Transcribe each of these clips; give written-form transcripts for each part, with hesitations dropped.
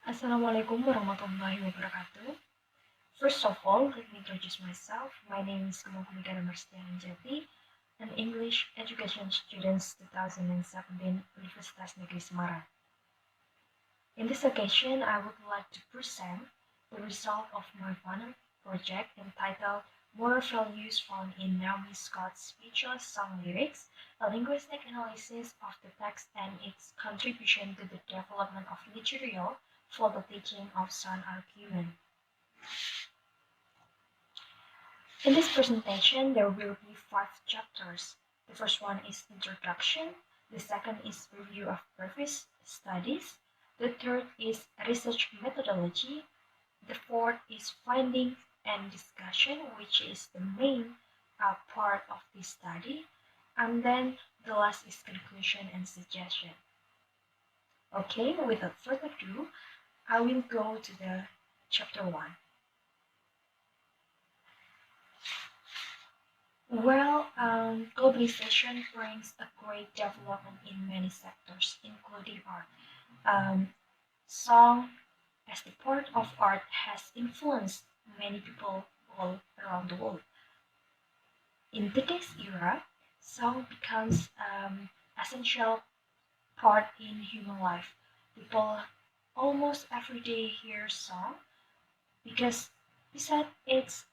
Assalamualaikum warahmatullahi wabarakatuh. First of all, let me introduce myself. My name is Gumika an English education student 2017 Universitas Negeri Semarang. In this occasion, I would like to present the result of my final project entitled Moral Values Found in Naomi Scott's Speechless Song Lyrics, a linguistic analysis of the text and its contribution to the development of material for the teaching of sound argument. In this presentation, there will be 5 chapters. The first one is introduction, the second is review of previous studies, the third is research methodology, the fourth is findings and discussion, which is the main part of this study, and then the last is conclusion and suggestion. Okay, without further ado, I will go to the chapter 1. Well, globalization brings a great development in many sectors, including art. Song, as the part of art, has influenced many people all around the world. In today's era, song becomes essential part in human life. People almost every day hear song because besides it's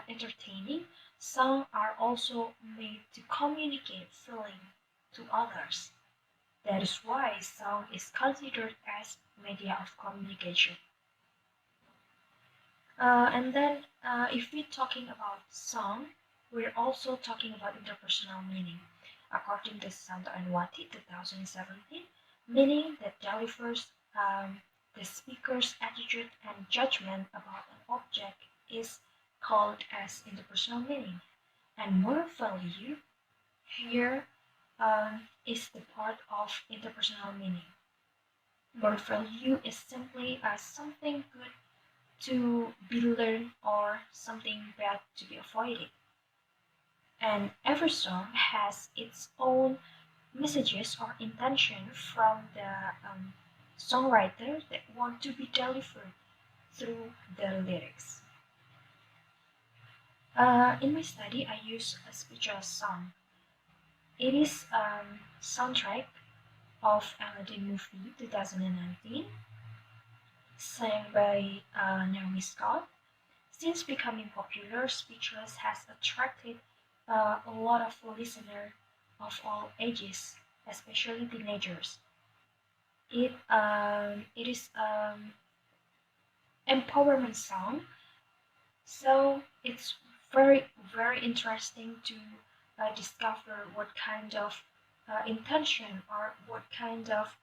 entertaining, songs are also made to communicate feeling to others. That is why song is considered as media of communication. If we're talking about song, we're also talking about interpersonal meaning. According to Santo and Wati 2017, meaning that delivers the speaker's attitude and judgment about an object is called as interpersonal meaning. And moral value here is the part of interpersonal meaning. Moral value is simply something good to be learned or something bad to be avoided. And every song has its own messages or intention from the songwriter that want to be delivered through the lyrics. In my study, I use a speechless song. It is soundtrack of Aladdin movie 2019, sang by Naomi Scott. Since becoming popular, Speechless has attracted a lot of listeners of all ages, especially teenagers. It is empowerment song, so it's very interesting to discover what kind of intention or what kind of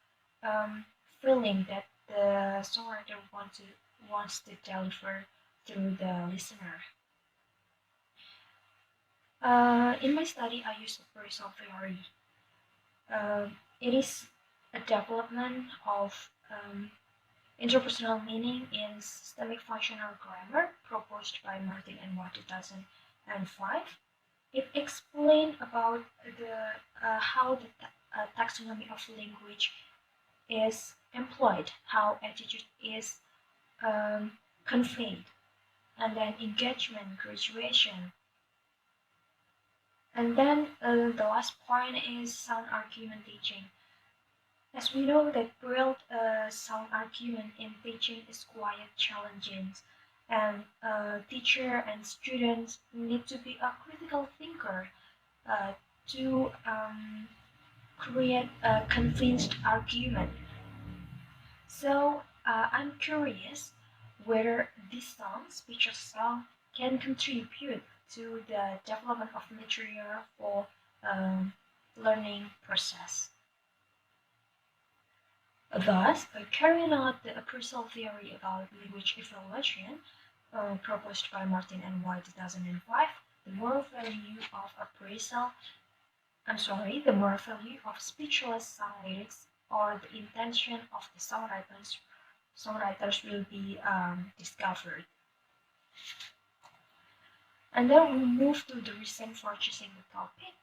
feeling that the songwriter wants to deliver through the listener. In my study, I use appraisal theory. It is a development of interpersonal meaning in systemic functional grammar proposed by Martin and Watt 2005. It explains about how the taxonomy of language is employed, how attitude is conveyed, and then engagement, graduation. And then the last point is sound argument teaching. As we know that build sound argument in teaching is quite challenging, and teacher and students need to be a critical thinker to create a convinced argument. So I'm curious whether this song, speeches song, can contribute to the development of material for learning process. Thus, by carrying out the appraisal theory about language evaluation proposed by Martin and White 2005, the moral value of the moral value of speechless song lyrics or the intention of the songwriters will be discovered. And then we move to the reason for choosing the topic.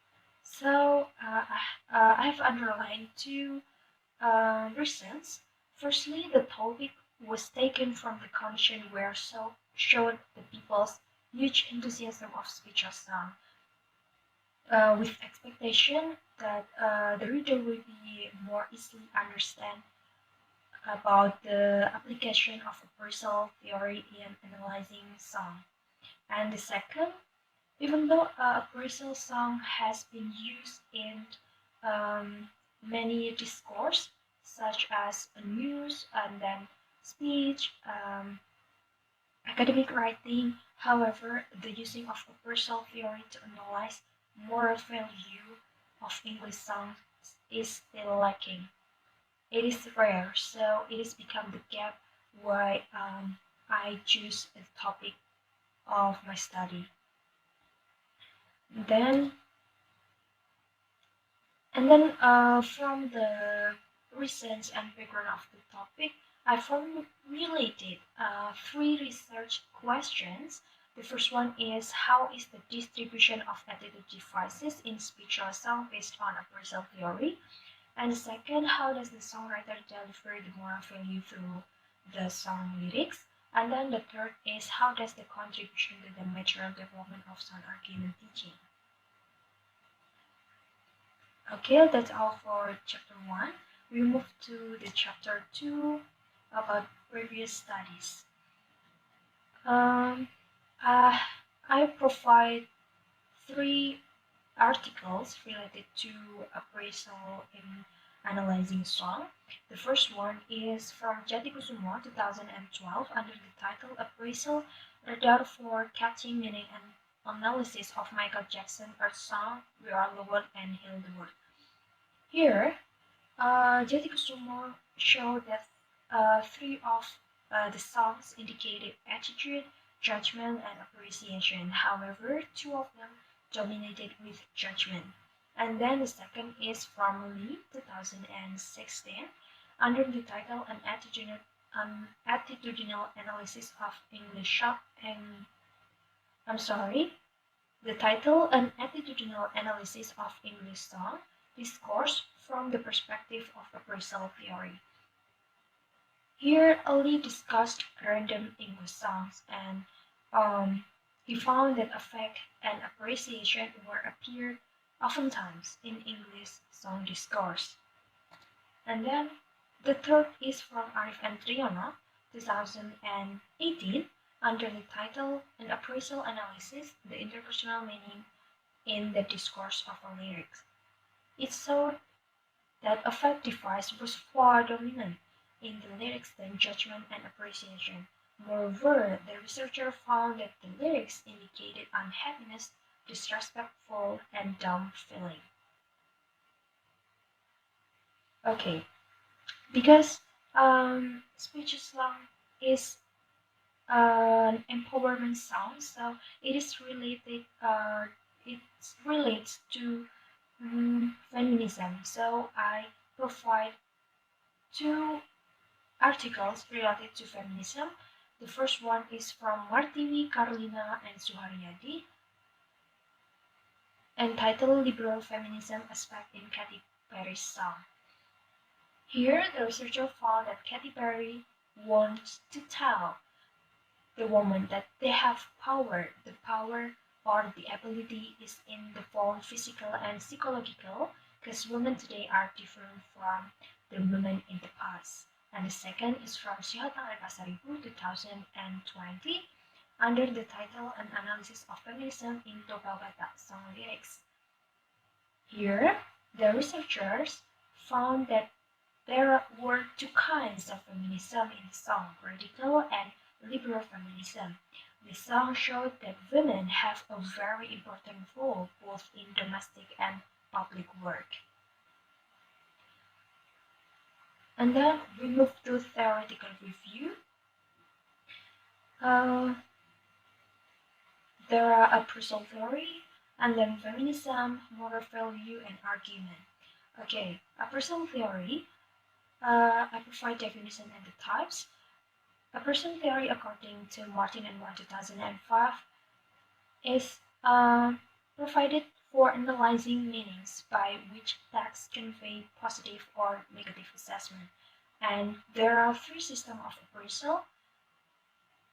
So I have underlined two reasons. Firstly, the topic was taken from the condition where so showed the people's huge enthusiasm of spiritual song, with expectation that the reader will be more easily understand about the application of appraisal theory in analyzing song. And the second, even though appraisal song has been used in um, many discourse, such as news and then speech, academic writing, however, the using of appraisal theory to analyze moral value of English songs is still lacking. It is rare, so it has become the gap why I choose the topic of my study. Then from the reasons and background of the topic, I formulated three research questions. The first one is how is the distribution of attitude devices in spiritual song based on appraisal theory? And the second, how does the songwriter deliver the moral value through the song lyrics? And then the third is how does the contribution to the material development of song argument teaching? Okay, that's all for chapter 1. We move to the chapter 2 about previous studies. Um, uh, I provide 3 articles related to appraisal in analyzing song. The first one is from Jatikusumo 2012 under the title Appraisal, Radar for Catching Meaning and Analysis of Michael Jackson Earth Song, We Are Lowered and Heal the World. Here, Jatikusumo showed that 3 of the songs indicated attitude, judgment, and appreciation. However, 2 of them dominated with judgment. And then the second is from Lee, 2016, under the title Attitudinal Analysis of English Song. And I'm sorry, the title An Attitudinal Analysis of English Song Discourse from the Perspective of Appraisal Theory. Here, Ali discussed random English songs, and he found that affect and appreciation were appeared oftentimes in English song discourse. And then the third is from Arif and Triana, 2018, under the title An Appraisal Analysis, the Interpersonal Meaning in the Discourse of a Lyrics. It showed that affect device was far dominant in the lyrics than judgment and appreciation. Moreover, the researcher found that the lyrics indicated unhappiness, disrespectful, and dumb feeling. Okay, because speech song is an empowerment song, so it is related. It relates to feminism. So I provide 2 articles related to feminism. The first one is from Martiwi, Carolina, and Suharyadi, entitled Liberal Feminism Aspect in Katy Perry's Song. Here, the researcher found that Katy Perry wants to tell the woman that they have power. The power or the ability is in the form physical and psychological, because women today are different from the women in the past. And the second is from Syihatan and Pasaribu 2020 under the title An Analysis of Feminism in Togawata Song Lyrics. Here, the researchers found that there were 2 kinds of feminism in the song, radical and liberal feminism. The song showed that women have a very important role both in domestic and public work. And then we move to theoretical review. There are appraisal theory, and then feminism, moral value, and argument. Okay, appraisal theory. I provide definition and the types. Appraisal theory, according to Martin and Moore 2005, is provided for analyzing meanings by which texts convey positive or negative assessment. And there are three systems of appraisal.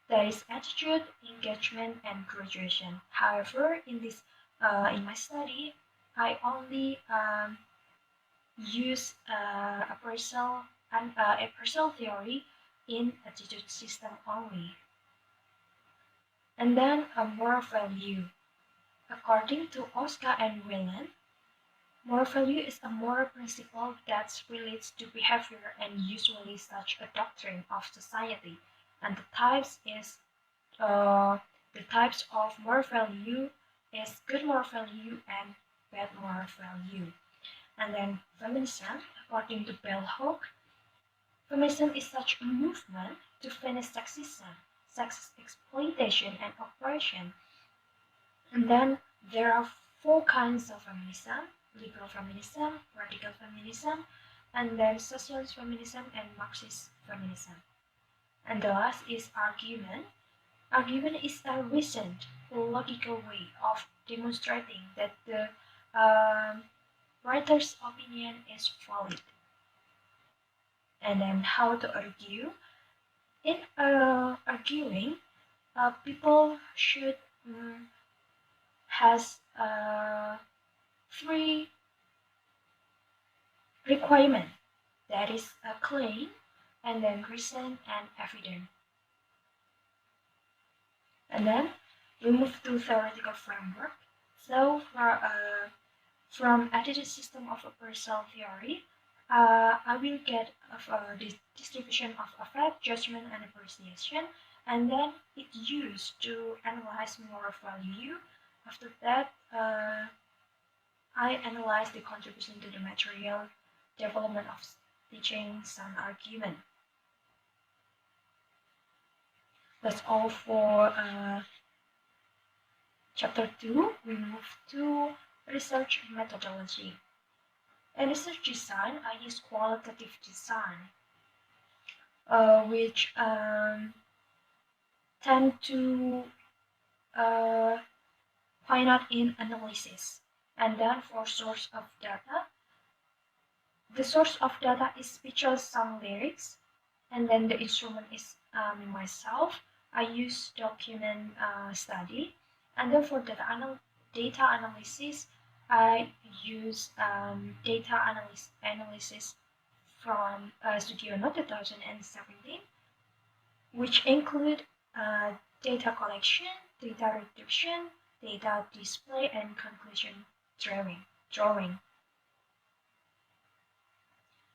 There is attitude, engagement, and graduation. However, in my study, I only use appraisal theory in attitude system only. And then a moral value. According to Oscar and Whelan, moral value is a moral principle that relates to behavior and usually such a doctrine of society. And uh, the types of moral value is good moral value and bad moral value. And then feminism, according to Bell Hooks, feminism is such a movement to finish sexism, sexist exploitation, and oppression. And then there are four kinds of feminism: liberal feminism, radical feminism, and then socialist feminism and Marxist feminism. And the last is argument. Argument is a reasoned, logical way of demonstrating that the um, writer's opinion is valid. And then how to argue. In arguing, people should has three requirements. That is a claim, and then reason and evidence. And then we move to theoretical framework. So from attitude system of appraisal theory, I will get the distribution of affect, judgment, and appreciation, and then it's used to analyze moral value. After that, I analyze the contribution to the material development of teaching some argument. That's all for chapter 2. We move to research methodology. In research design, I use qualitative design, which tend to find out in analysis. And then for source of data, the source of data is speeches, song lyrics, and then the instrument is myself. I use document study, and then for data analysis, I use data analysis from Studio Note 2017, which include data collection, data reduction, data display, and conclusion drawing.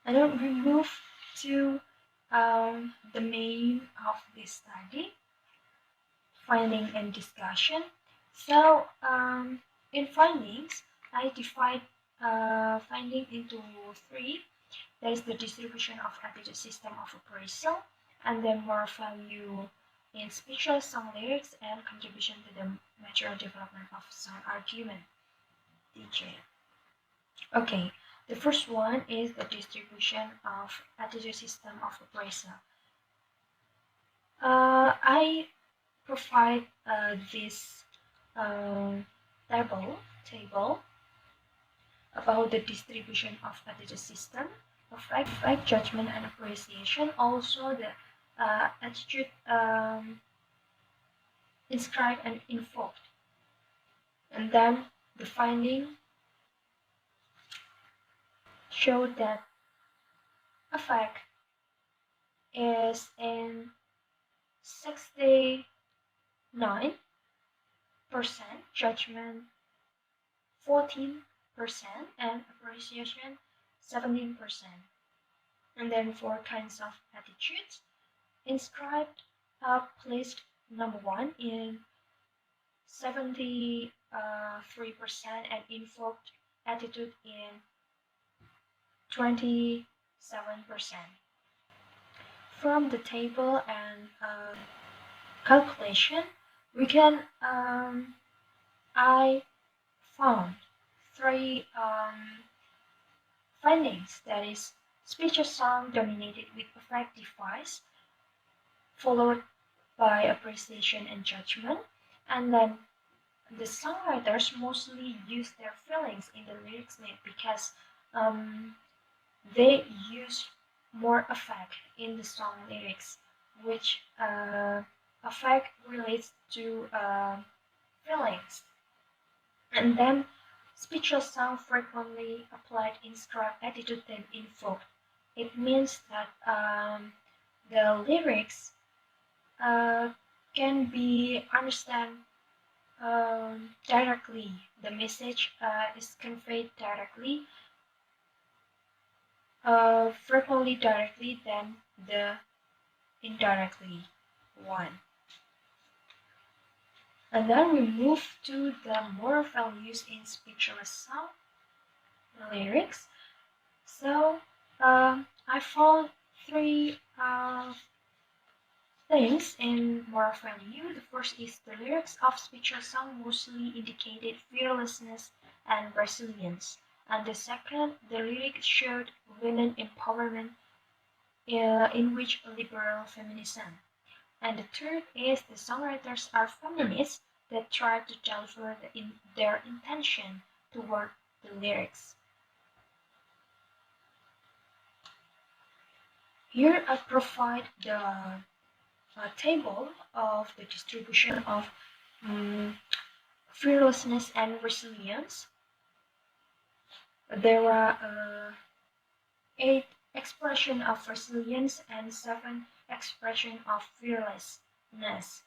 And then we move to the main of this study, finding and discussion. So in findings, I divide finding into three. There is the distribution of attitude system of appraisal, and then moral value in speeches, song lyrics, and contribution to the material development of song argument. DJ. Okay, the first one is the distribution of attitude system of appraisal. I provide this table about the distribution of attitude system, affect, judgment, and appreciation. Also, the attitude inscribed and invoked. And then the finding showed that affect is in 69%, judgment 14%, and appreciation 17%. And then for kinds of attitudes, inscribed placed number 1 in 73%, and invoked attitude in 27%. From the table and calculation, we can I found three findings. That is, speech song dominated with affect device, followed by appreciation and judgment, and then the songwriters mostly use their feelings in the lyrics because they use more affect in the song lyrics, which affect relates to feelings. And then speechless sound frequently applied in script attitude than in folk. It means that the lyrics uh, can be understand directly. The message is conveyed directly, frequently directly than the indirectly one. And then we move to the moral values in speechless sound lyrics. So I found three things in moral value. The first is the lyrics of speechless song mostly indicated fearlessness and resilience. And the second, the lyrics showed women empowerment in which liberal feminism. And the third is the songwriters are feminists that try to deliver their intention toward the lyrics. Here I provide the table of the distribution of um, fearlessness and resilience. There are 8 expression of resilience and 7 expression of fearlessness.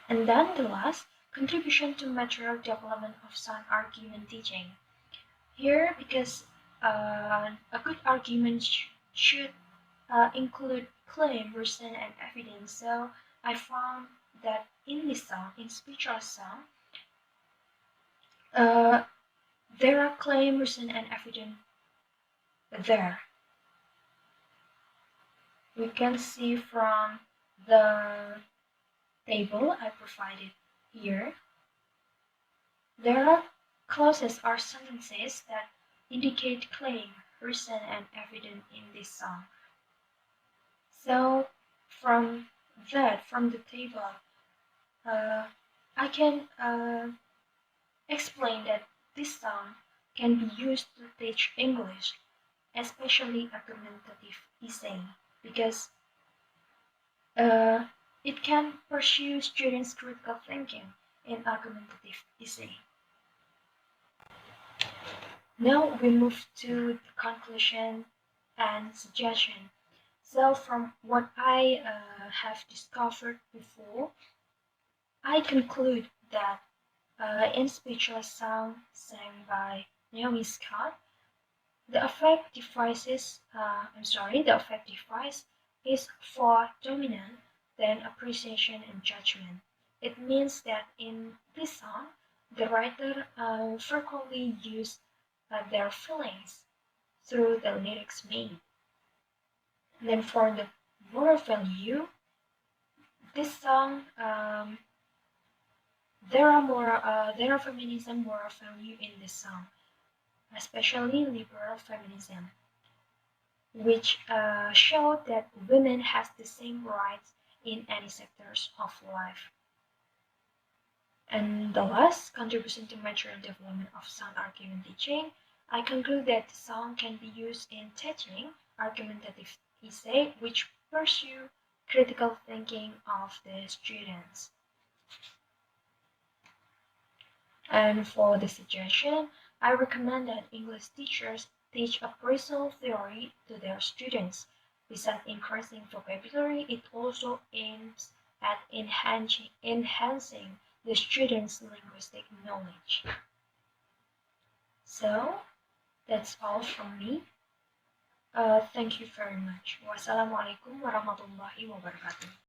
And then the last, contribution to material development of sound argument teaching. Here, because a good argument should include claim, reason, and evidence. So I found that in this song, in speechless song, uh, there are claim, reason, and evidence there. We can see from the table I provided here, there are clauses or sentences that indicate claim, reason, and evidence in this song. So from from the table, I can explain that this song can be used to teach English, especially argumentative essay, because it can pursue students' critical thinking in argumentative essay. Now we move to the conclusion and suggestion. So from what I have discovered before, I conclude that in Speechless Sound sang by Naomi Scott, the affect devices, the affect device is far dominant than appreciation and judgment. It means that in this song, the writer frequently used their feelings through the lyrics made. And then for the moral value, this song there are feminism moral value in this song, especially liberal feminism, which show that women has the same rights in any sectors of life. And the last, contribution to material development of sound argument teaching, I conclude that the song can be used in teaching argumentative essay, which pursue critical thinking of the students. And for the suggestion, I recommend that English teachers teach appraisal theory to their students. Besides increasing vocabulary, it also aims at enhancing the students' linguistic knowledge. So, that's all from me. Thank you very much. Wassalamualaikum warahmatullahi wabarakatuh.